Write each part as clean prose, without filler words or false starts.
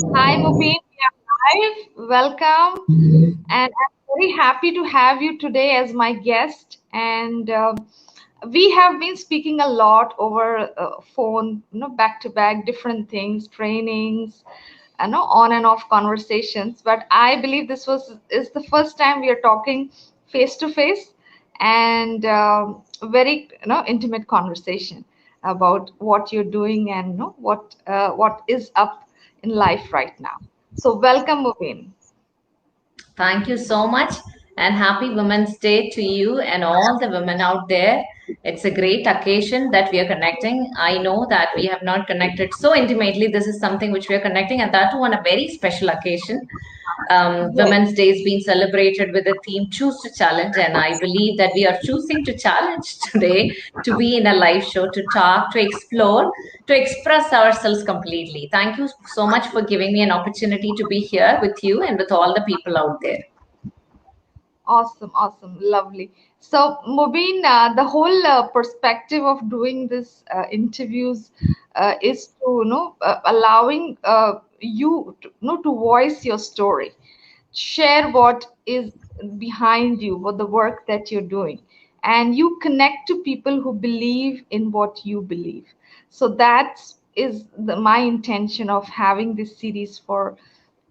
Hi, Mubeen. We are live. Welcome. And I'm very happy to have you today as my guest. And we have been speaking a lot over phone, back to back, different things, trainings, on and off conversations. But I believe this is the first time we are talking face to face, and very intimate conversation about what you're doing and what is up in life right now. So welcome, Mubin. Thank you so much, and happy Women's Day to you and all the women out there. It's a great occasion that we are connecting. I know that we have not connected so intimately. This is something which we are connecting, and that too on a very special occasion. Yes. Women's Day is being celebrated with the theme Choose to Challenge, and I believe that we are choosing to challenge today to be in a live show, to talk, to explore, to express ourselves completely. Thank you so much for giving me an opportunity to be here with you and with all the people out there. Awesome, awesome, lovely. So, Mubin, the whole perspective of doing this interviews is to, allowing you to, to voice your story, share what is behind you, what the work that you're doing, and you connect to people who believe in what you believe. So that is my intention of having this series for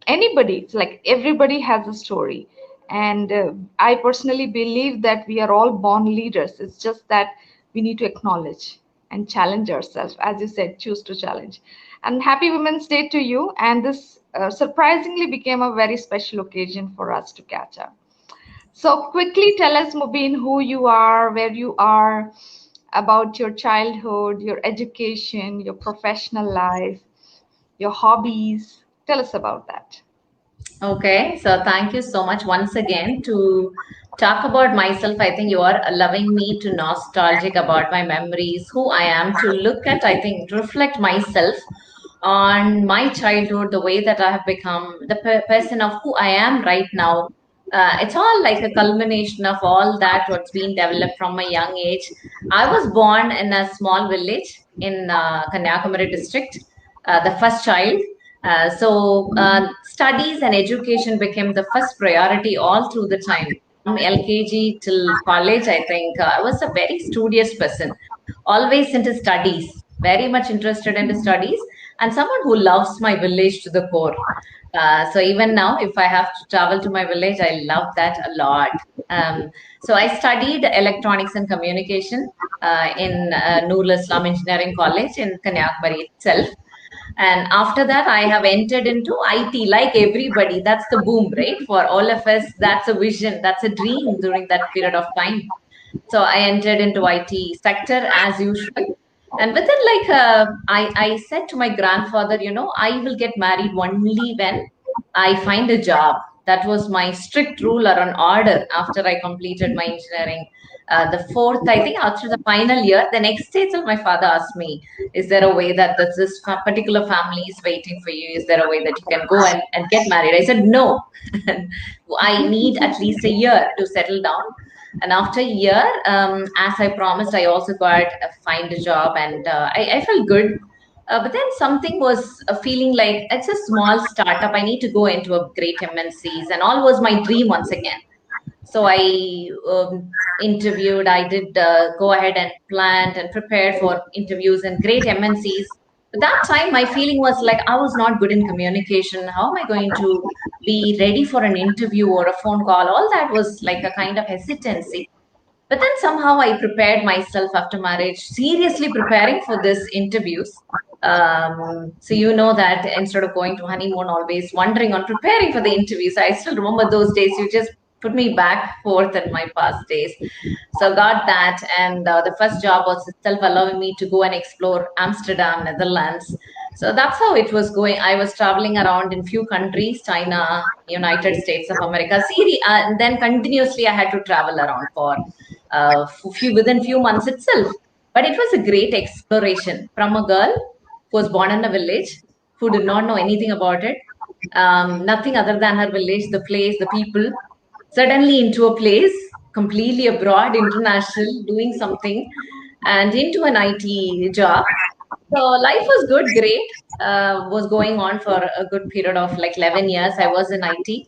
anybody. It's like everybody has a story, and I personally believe that we are all born leaders. It's just that we need to acknowledge and challenge ourselves, as you said, choose to challenge. And happy Women's Day to you, and this surprisingly became a very special occasion for us to catch up. So quickly tell us, Mubin, who you are, where you are, about your childhood, your education, your professional life, your hobbies. Tell us about that. Okay, so thank you so much once again to talk about myself. I think you are allowing me to nostalgic about my memories, who I am, to look at, I think, reflect myself on my childhood, the way that I have become, the person of who I am right now. It's all like a culmination of all that what's been developed from a young age. I was born in a small village in Kanyakumari district, the first child. Studies and education became the first priority all through the time. From LKG till college, I think I was a very studious person, always into studies, very much interested in the studies, and someone who loves my village to the core. So even now, if I have to travel to my village, I love that a lot. So I studied electronics and communication in Noor Islam Engineering College in Kanyakumari itself. And after that, I have entered into IT like everybody. That's the boom, right? For all of us, that's a vision, that's a dream during that period of time. So I entered into IT sector as usual. And within I said to my grandfather, I will get married only when I find a job. That was my strict rule or an order after I completed my engineering. The fourth, I think, after the final year, the next day itself, my father asked me, is there a way that this particular family is waiting for you? Is there a way that you can go and get married? I said, no. I need at least a year to settle down. And after a year, as I promised, I also got find a job, and I felt good. But then something was feeling like it's a small startup. I need to go into a great MNCs, and all was my dream once again. So I interviewed. I did go ahead and planned and prepared for interviews in great MNCs. But that time, my feeling was like I was not good in communication. How am I going to be ready for an interview or a phone call? All that was like a kind of hesitancy. But then somehow I prepared myself after marriage, seriously preparing for this interviews. So you know that instead of going to honeymoon, always wondering on preparing for the interviews. I still remember those days. You just put me back forth in my past days. So got that, and the first job was itself allowing me to go and explore Amsterdam, Netherlands. So that's how it was going. I was traveling around in few countries, China, United States of America, and then continuously I had to travel around for within few months itself. But it was a great exploration from a girl who was born in a village, who did not know anything about it, nothing other than her village, the place, the people, suddenly into a place completely abroad, international, doing something, and into an IT job. So life was good, great. was going on for a good period of like 11 years. I was in IT,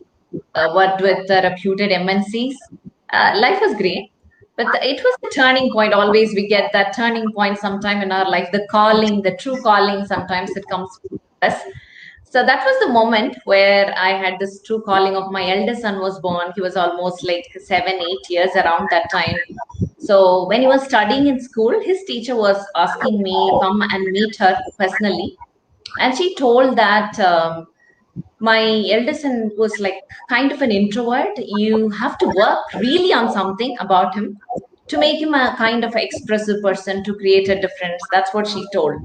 worked with reputed MNCs. Life was great, but it was a turning point. Always we get that turning point sometime in our life, the calling, the true calling. Sometimes it comes to us. So that was the moment where I had this true calling of my eldest son was born. He was almost like 7, 8 years around that time. So when he was studying in school, his teacher was asking me come and meet her personally, and she told that my eldest son was like kind of an introvert. You have to work really on something about him to make him a kind of expressive person to create a difference. That's what she told.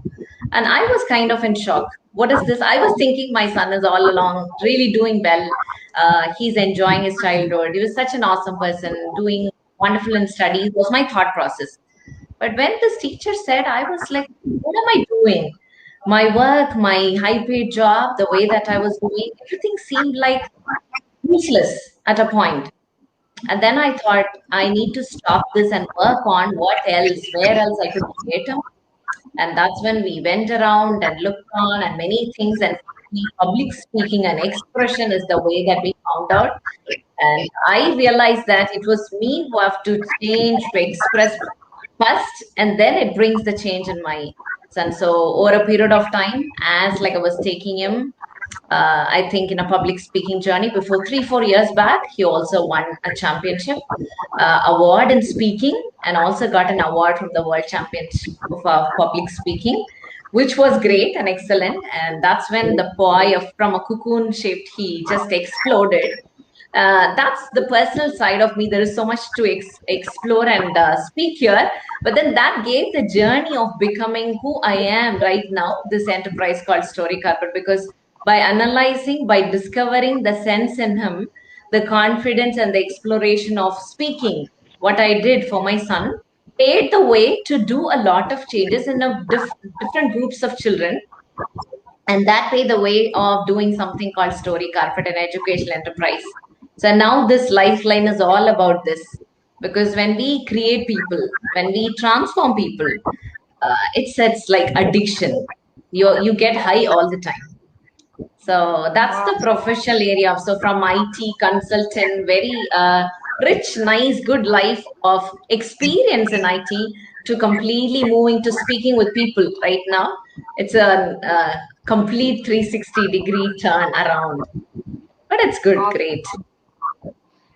And I was kind of in shock. What is this? I was thinking my son is all along really doing well. He's enjoying his childhood. He was such an awesome person, doing wonderful in studies, was my thought process. But when this teacher said, I was like, what am I doing? My work, my high paid job, the way that I was doing, everything seemed like useless at a point. And then I thought, I need to stop this and work on what else, where else I could create him. And that's when we went around and looked on and many things. And public speaking and expression is the way that we found out. And I realized that it was me who have to change to express first, and then it brings the change in my son. So over a period of time, as like I was taking him, I think in a public speaking journey before 3, 4 years back, he also won a championship award in speaking, and also got an award from the World Championship of public speaking, which was great and excellent. And that's when the boy from a cocoon shaped, he just exploded. That's the personal side of me. There is so much to explore and speak here. But then that gave the journey of becoming who I am right now, this enterprise called Story Carpet, because by analyzing, by discovering the sense in him, the confidence and the exploration of speaking, what I did for my son, paved the way to do a lot of changes in different groups of children, and that paved the way of doing something called Story Carpet, an educational enterprise. So now this lifeline is all about this, because when we create people, when we transform people, it's like addiction. You get high all the time. So that's Wow. the professional area. So from IT consultant, very rich, nice, good life of experience in IT, to completely moving to speaking with people right now. It's a, complete 360-degree turn around. But it's good, Awesome. great.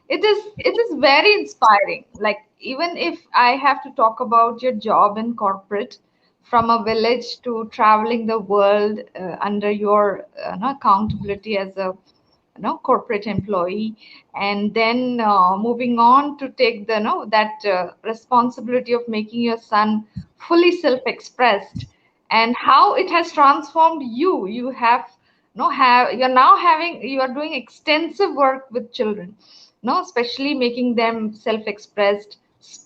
It is very inspiring. Like, even if I have to talk about your job in corporate, from a village to traveling the world under your no, accountability as a corporate employee, and then moving on to take the no that responsibility of making your son fully self-expressed, and how it has transformed you. You have no have you're now having you are doing extensive work with children, no, especially making them self-expressed,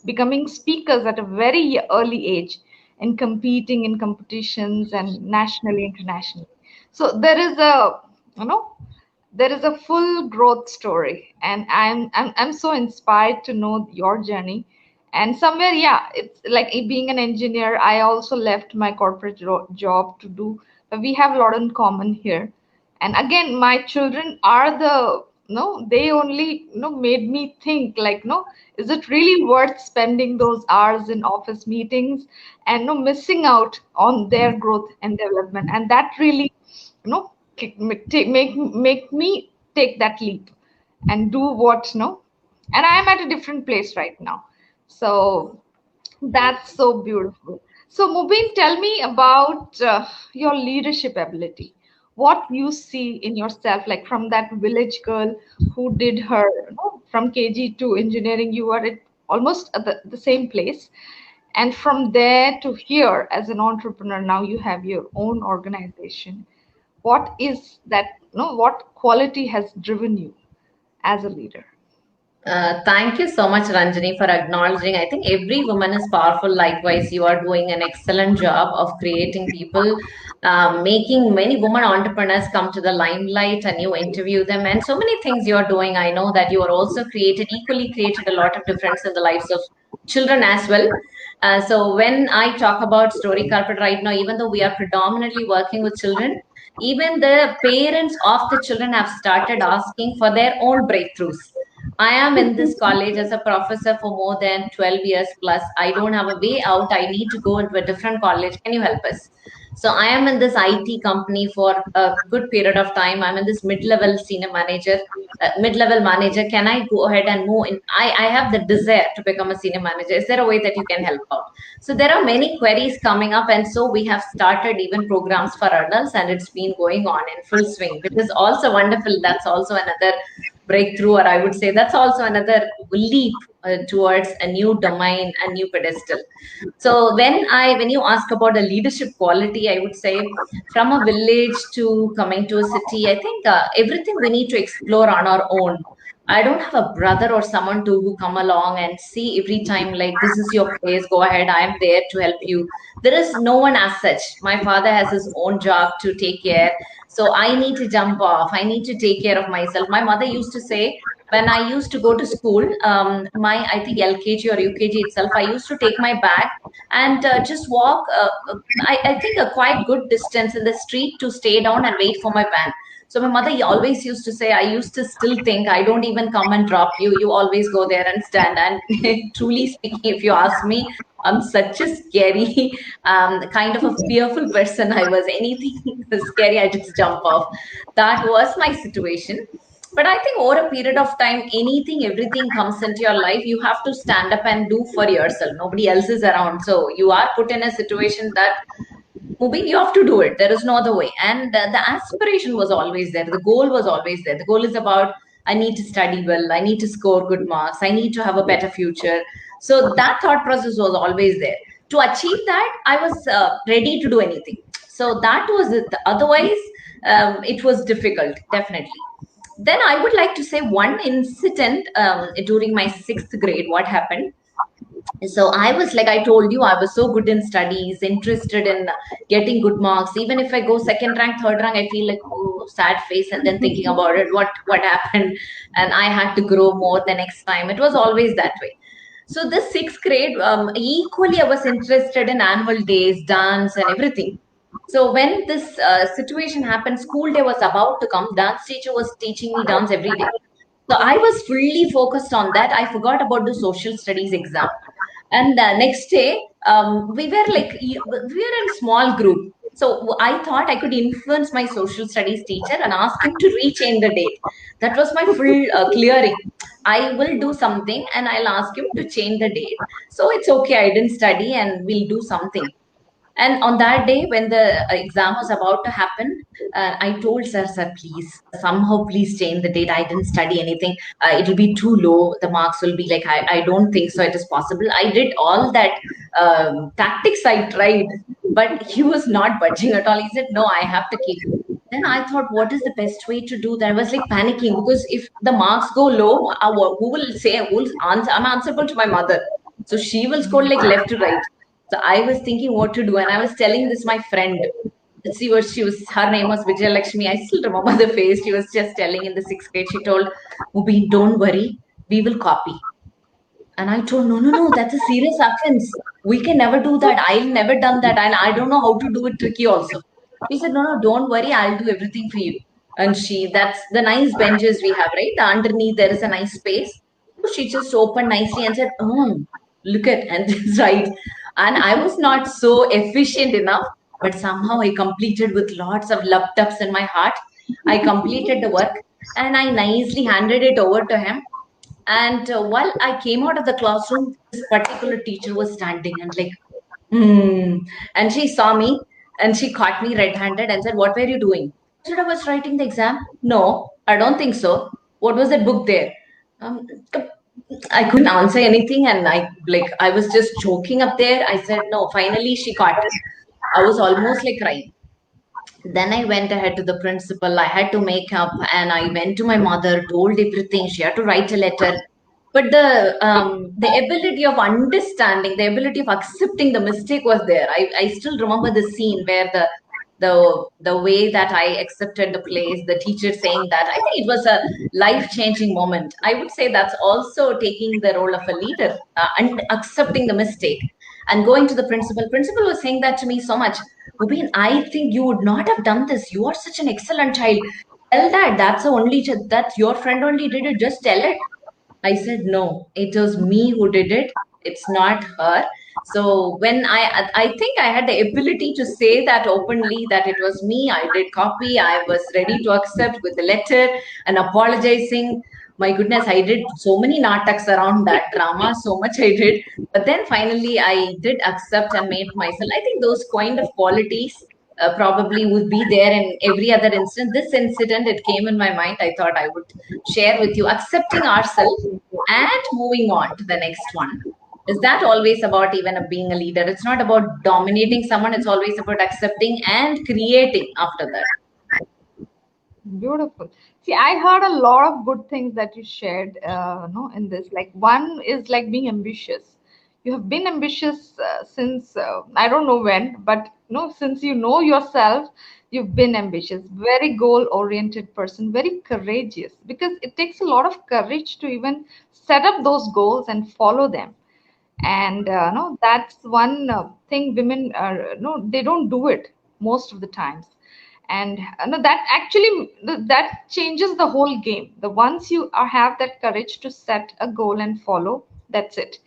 becoming speakers at a very early age, and competing in competitions and nationally, internationally. So you know there is a full growth story, and I'm so inspired to know your journey. And somewhere, yeah, it's like being an engineer, I also left my corporate job to do, but we have a lot in common here. And again, my children are the no they only made me think, like, no, is it really worth spending those hours in office meetings and no missing out on their growth and development? And that really make me take that leap and do what no. And I am at a different place right now, so that's so beautiful. So, Mubin, tell me about your leadership ability. What you see in yourself, like from that village girl who did her from KG to engineering, you are at almost at the same place. And from there to here as an entrepreneur, now you have your own organization. What is that? No, what quality has driven you as a leader? Thank you so much, Ranjini, for acknowledging. I think every woman is powerful. Likewise, you are doing an excellent job of creating people, making many women entrepreneurs come to the limelight, and you interview them, and so many things you are doing. I know that you are also created, equally created a lot of difference in the lives of children as well. So when I talk about story carpet right now, even though we are predominantly working with children, even the parents of the children have started asking for their own breakthroughs. I am in this college as a professor for more than 12 years plus. I don't have a way out. I need to go into a different college. Can you help us? So I am in this IT company for a good period of time. I'm in this mid-level senior manager, mid-level manager. Can I go ahead and move in? I have the desire to become a senior manager. Is there a way that you can help out? So there are many queries coming up, and so we have started even programs for adults, and it's been going on in full swing, which is also wonderful. That's also another breakthrough, or I would say that's also another leap towards a new domain, a new pedestal. So when you ask about a leadership quality, I would say from a village to coming to a city, I think everything we need to explore on our own. I don't have a brother or someone to who come along and see every time like this is your place, go ahead, I am there to help you. There is no one as such. My father has his own job to take care, so I need to jump off. I need to take care of myself. My mother used to say when I used to go to school, my I think LKG or UKG itself, I used to take my bag and just walk. I think a quite good distance in the street to stay down and wait for my van. So my mother always used to say, I used to still think I don't even come and drop you. You always go there and stand. And truly speaking, if you ask me, I'm such a scary, kind of a fearful person. I was anything scary, I just jump off. That was my situation. But I think over a period of time, anything, everything comes into your life. You have to stand up and do for yourself. Nobody else is around. So you are put in a situation that moving, you have to do it. There is no other way. And the aspiration was always there. The goal was always there. The goal is about I need to study well. I need to score good marks. I need to have a better future. So that thought process was always there. To achieve that, I was ready to do anything. So that was it. Otherwise, it was difficult, definitely. Then I would like to say one incident during my sixth grade. What happened? So I was like I told you, I was so good in studies, interested in getting good marks. Even if I go second rank, third rank, I feel like, oh, sad face, and then thinking about it, what happened, and I had to grow more the next time. It was always that way. So this sixth grade, equally I was interested in annual days, dance and everything. So when this situation happened, school day was about to come, dance teacher was teaching me dance every day. So I was fully focused on that. I forgot about the social studies exam. And the next day, we were like, we were in small group. So I thought I could influence my social studies teacher and ask him to rechange the date. That was my full clearing. I will do something and I'll ask him to change the date. So it's okay. I didn't study and we'll do something. And on that day, when the exam was about to happen, I told sir, please, somehow, please change the date. I didn't study anything. It'll be too low. The marks will be like, I don't think so. It is possible. I did all that tactics I tried, but he was not budging at all. He said, no, I have to keep. Then I thought, what is the best way to do that? I was like panicking because if the marks go low, who will say, who'll answer? I'm answerable to my mother. So she will score like left to right. So I was thinking what to do, and I was telling this my friend. Her name was Vijay Lakshmi. I still remember the face. She was just telling in the sixth grade. She told, Mubeen, don't worry, we will copy. And I told, no, that's a serious offense. We can never do that. I've never done that, and I don't know how to do it tricky also. She said, no, don't worry, I'll do everything for you. And that's the nice benches we have, right? Underneath there is a nice space. So she just opened nicely and said, look at, and this right. And I was not so efficient enough, but somehow I completed with lots of love taps in my heart. I completed the work and I nicely handed it over to him. And while I came out of the classroom, this particular teacher was standing and like, and she saw me and she caught me red-handed and said, what were you doing? I said, I was writing the exam. No, I don't think so. What was that book there? Um, I couldn't answer anything, and I was just choking up there. I said no. Finally, she caught. I was almost like crying. Then I went ahead to the principal. I had to make up, and I went to my mother, told everything. She had to write a letter. But the ability of understanding, the ability of accepting the mistake was there. I still remember the scene where the the way that I accepted the place, the teacher saying that, I think it was a life changing moment. I would say that's also taking the role of a leader, and accepting the mistake and going to the principal. Principal was saying that to me so much. Mubeen, I think you would not have done this. You are such an excellent child. Tell that. That's the only that your friend only did it. Just tell it. I said, no, it was me who did it. It's not her. So when I think I had the ability to say that openly that it was me. I did copy. I was ready to accept with the letter and apologizing. My goodness, I did so many nataks around that drama. So much I did. But then finally, I did accept and made myself. I think those kind of qualities probably would be there in every other incident. This incident, it came in my mind. I thought I would share with you, accepting ourselves and moving on to the next one. Is that always about even being a leader? It's not about dominating someone, it's always about accepting and creating after that. Beautiful. See, I heard a lot of good things that you shared, no, in this. Like one is like being ambitious. You have been ambitious since I don't know when, but no, since you know yourself, you've been ambitious. Very goal-oriented person, very courageous. Because it takes a lot of courage to even set up those goals and follow them. And no, that's one thing women no, they don't do it most of the times. And no, that actually that changes the whole game. The once you have that courage to set a goal and follow, that's it.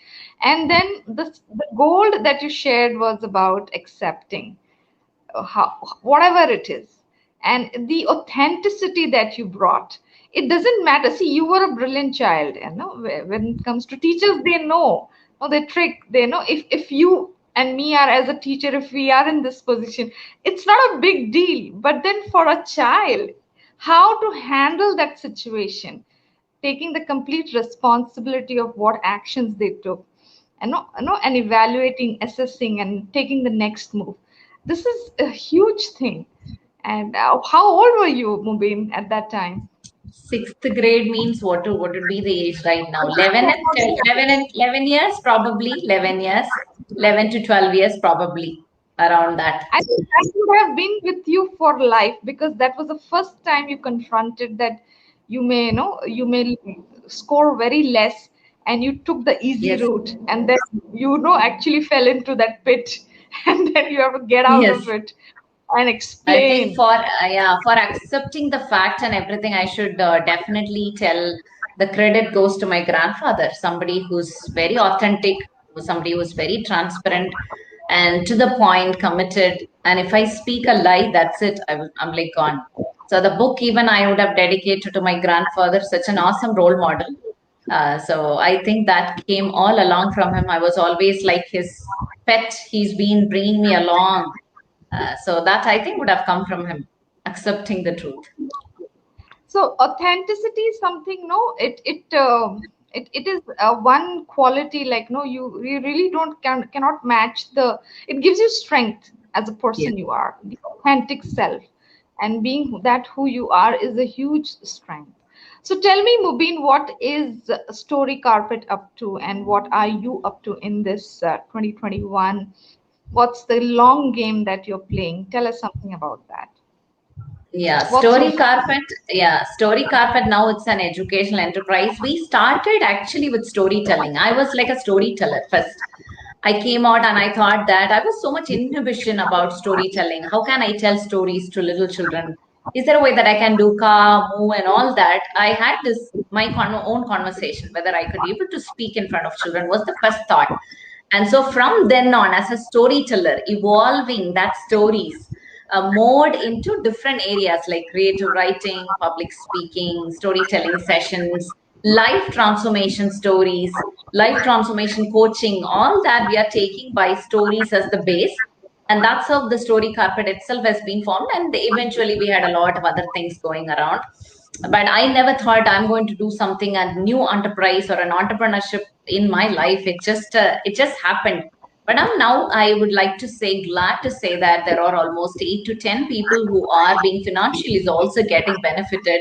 And then the goal that you shared was about accepting how, whatever it is, and the authenticity that you brought. It doesn't matter. See, you were a brilliant child, you know. When it comes to teachers, they know, oh, they trick, they know. If you and me are as a teacher, if we are in this position, it's not a big deal. But then for a child, how to handle that situation, taking the complete responsibility of what actions they took, and and evaluating, assessing, and taking the next move. This is a huge thing. And how old were you, Mubin, at that time? Sixth grade means what would be the age right now? 11 and 11 and 11 years, probably 11 years, 11 to 12 years, probably around that. I think that would have been with you for life, because that was the first time you confronted that you may, you may score very less, and you took the easy Yes, route, and then actually fell into that pit, and then you have to get out yes. of it and I think explain. for yeah, for accepting the fact and everything, I should definitely tell the credit goes to my grandfather, somebody who's very authentic, somebody who's very transparent and to the point, committed. And if I speak a lie, that's it. I'm like gone. So the book, even I would have dedicated to my grandfather, such an awesome role model. So I think that came all along from him. I was always like his pet. He's been bringing me along, so that I think would have come from him, accepting the truth. So authenticity is something, no, it is one quality, like, no, you really don't cannot match the. It gives you strength as a Yes. person you are, the authentic self, and being that who you are is a huge strength. So tell me, Mubin, what is Story Carpet up to, and what are you up to in this 2021? What's the long game that you're playing? Tell us something about that. Yeah, What's so Story Carpet. Yeah, Story Carpet. Now it's an educational enterprise. We started actually with storytelling. I was like a storyteller first. I came out and I thought that I was so much inhibition about storytelling. How can I tell stories to little children? Is there a way that I can do ka, moo, and all that? I had this my own conversation whether I could be able to speak in front of children was the first thought. And so from then on, as a storyteller, evolving that stories mode into different areas like creative writing, public speaking, storytelling sessions, life transformation stories, life transformation coaching, all that we are taking by stories as the base. And that's how the story carpet itself has been formed. And eventually we had a lot of other things going around. But I never thought I'm going to do something a new enterprise or an entrepreneurship in my life. It just happened. But I would like to say, glad to say that there are almost 8 to 10 people who are being financially is also getting benefited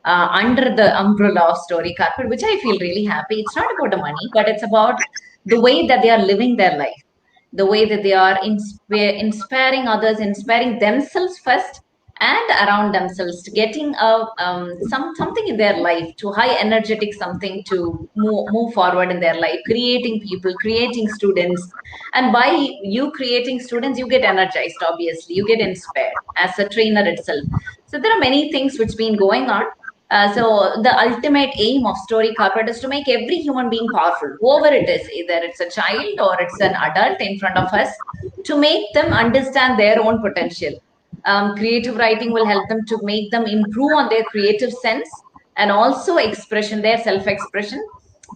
under the umbrella of Story Carpet, which I feel really happy. It's not about the money, but it's about the way that they are living their life. the way that they are inspiring others, inspiring themselves first and around themselves, getting something in their life to high energetic something to move forward in their life, creating people, creating students. And by you creating students, you get energized, obviously you get inspired as a trainer itself. So there are many things which been going on. So the ultimate aim of Story Carpet is to make every human being powerful, whoever it is, either it's a child or it's an adult in front of us, to make them understand their own potential. Creative writing will help them to make them improve on their creative sense and also expression, their self-expression.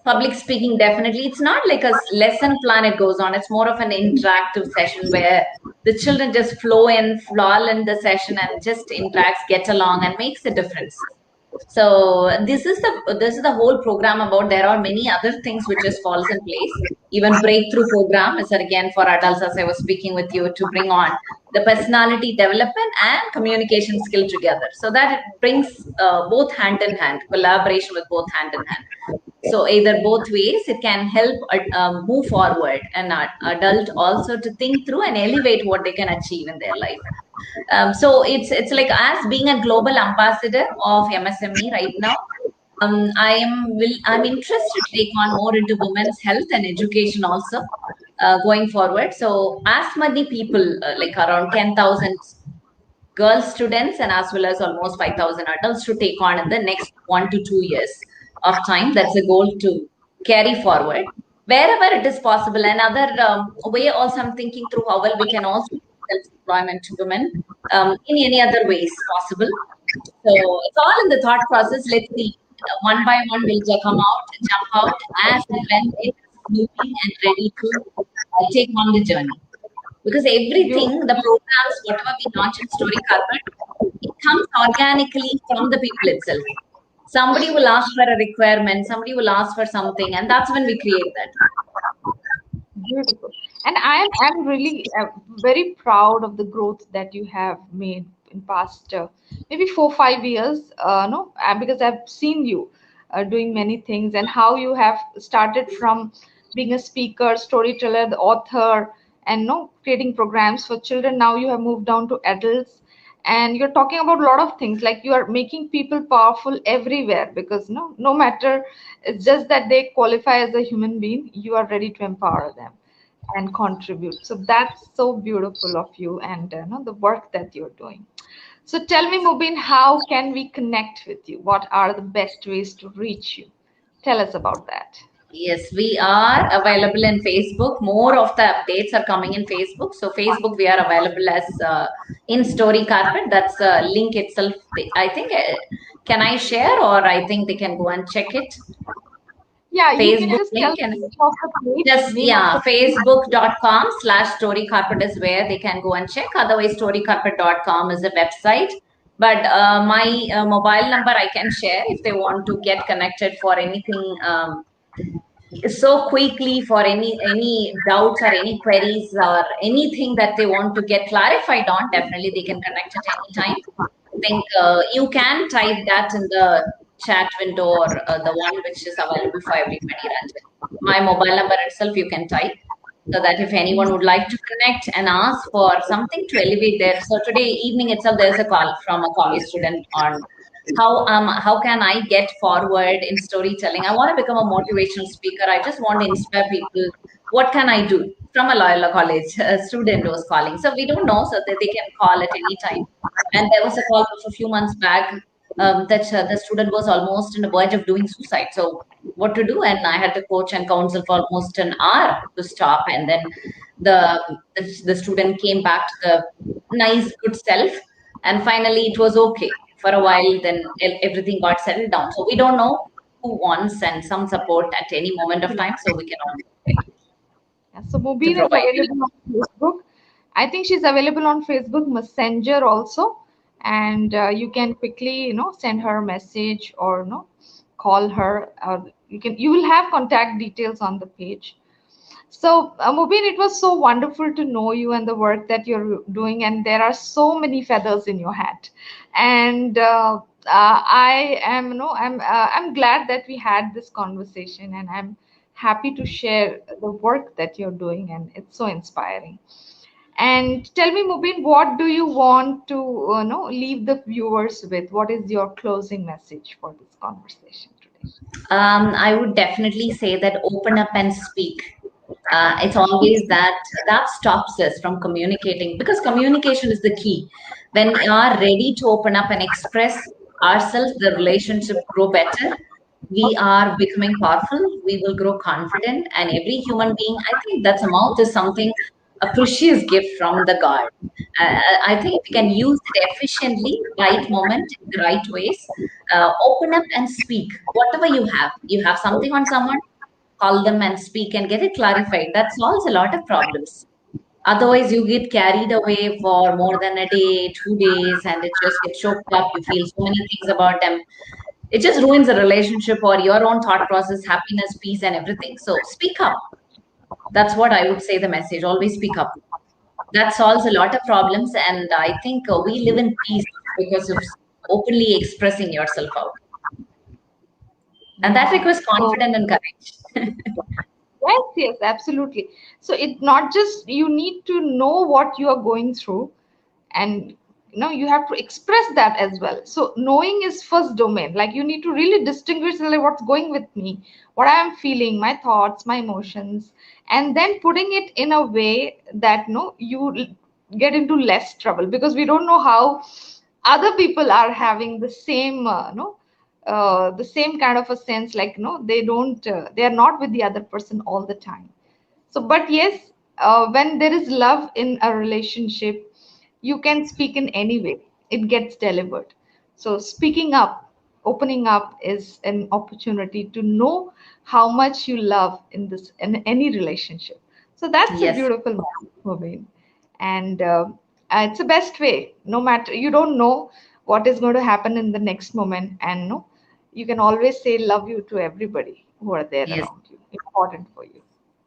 Public speaking, definitely. It's not like a lesson plan it goes on. It's more of an interactive session where the children just flow in, flow in the session and just interacts, get along and makes a difference. So this is the whole program about. There are many other things which just falls in place. Even breakthrough program is again for adults, as I was speaking with you, to bring on the personality development and communication skill together, so that it brings both hand in hand, collaboration with both hand in hand. So either both ways, it can help move forward an adult also to think through and elevate what they can achieve in their life. So it's like as being a global ambassador of MSME right now. I'm interested to take on more into women's health and education also going forward. So as many people, like around 10,000 girl students and as well as almost 5,000 adults to take on in the next 1 to 2 years of time. That's a goal to carry forward wherever it is possible. Another way also I'm thinking through how well we can also self-employment to women in any other ways possible. So it's all in the thought process. Let's see. One by one, we'll jump out as and when it is moving and ready to take on the journey. Because everything, Beautiful. the programs, whatever we launch in Story Carpet, it comes organically from the people itself. Somebody will ask for a requirement, somebody will ask for something, and that's when we create that. Beautiful. And I'm really very proud of the growth that you have made in past maybe 4 5 years. No, because I've seen you doing many things and how you have started from being a speaker, storyteller, the author, and no creating programs for children. Now you have moved down to adults, and you're talking about a lot of things like you are making people powerful everywhere because no matter, it's just that they qualify as a human being, you are ready to empower them and contribute. So that's so beautiful of you and no, the work that you're doing. So tell me, Mubin, how can we connect with you? What are the best ways to reach you? Tell us about that. Yes, we are available in Facebook. More of the updates are coming in Facebook. So Facebook, we are available as in Story Carpet. That's a link itself. I think, can I share, or I think they can go and check it? Yeah, you can Facebook just tell link, and the name of the page, just, name of yeah, the page. facebook.com/storycarpet is where they can go and check. Otherwise, storycarpet.com is a website. But my mobile number I can share if they want to get connected for anything so quickly, for any doubts or any queries or anything that they want to get clarified on. Definitely they can connect at any time. I think you can type that in the chat window, or the one which is available for everybody, Ranjini. My mobile number itself you can type, so that if anyone would like to connect and ask for something to elevate their. So today evening itself, there's a call from a college student on how can I get forward in storytelling? I want to become a motivational speaker. I just want to inspire people. What can I do? From a Loyola College a student was calling. So we don't know, so that they can call at any time. And there was a call of a few months back that the student was almost on the verge of doing suicide. So what to do? And I had to coach and counsel for almost an hour to stop. And then the student came back to the nice, good self. And finally, it was okay for a while. Then everything got settled down. So we don't know who wants and some support at any moment of time. So we can also Yeah, so to Mubin is provide you. available on Facebook. I think she's available on Facebook Messenger also, and you can quickly, send her a message or call her. Or you will have contact details on the page. So, Mubin, it was so wonderful to know you and the work that you're doing, and there are so many feathers in your hat. And I am, I'm glad that we had this conversation, and I'm happy to share the work that you're doing, and it's so inspiring. And tell me, Mubin, what do you want to leave the viewers with? What is your closing message for this conversation today? I would definitely say that open up and speak. It's always that stops us from communicating, because communication is the key. When we are ready to open up and express ourselves, the relationship grow better. We are becoming powerful. We will grow confident, and every human being, I think that's a mouth is something, a precious gift from the God. I think we can use it efficiently, right moment, in the right ways. Open up and speak. Whatever you have, something on someone, call them and speak and get it clarified. That solves a lot of problems. Otherwise, you get carried away for more than a day, 2 days, and it just gets choked up. You feel so many things about them. It just ruins a relationship or your own thought process, happiness, peace, and everything. So speak up. That's what I would say the message. Always speak up. That solves a lot of problems. And I think we live in peace because of openly expressing yourself out. And that Yeah. requires So confidence and courage. yes, yes, absolutely. So it not just you need to know what you are going through, and you have to express that as well. So knowing is first domain. Like you need to really distinguish like what's going with me, what I am feeling, my thoughts, my emotions, and then putting it in a way that get into less trouble, because we don't know how other people are having the same the same kind of a sense, like they don't they are not with the other person all the time. So but yes, when there is love in a relationship, you can speak in any way, it gets delivered. So speaking up, opening up is an opportunity to know how much you love in any relationship. So that's a Yes, beautiful moment. And it's the best way. No matter, you don't know what is going to happen in the next moment, and no, you can always say love you to everybody who are there yes, around you, important for you.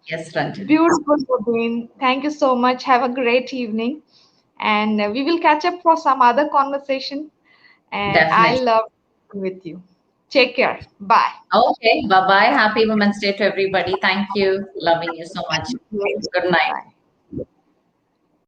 yes, Ranjini. Beautiful, Mubin. Thank you so much. Have a great evening. And we will catch up for some other conversation. And I Definitely. love with you. Take care. Bye. Okay, bye bye. Happy Women's Day to everybody. Thank you. Loving you so much. Good night. Bye.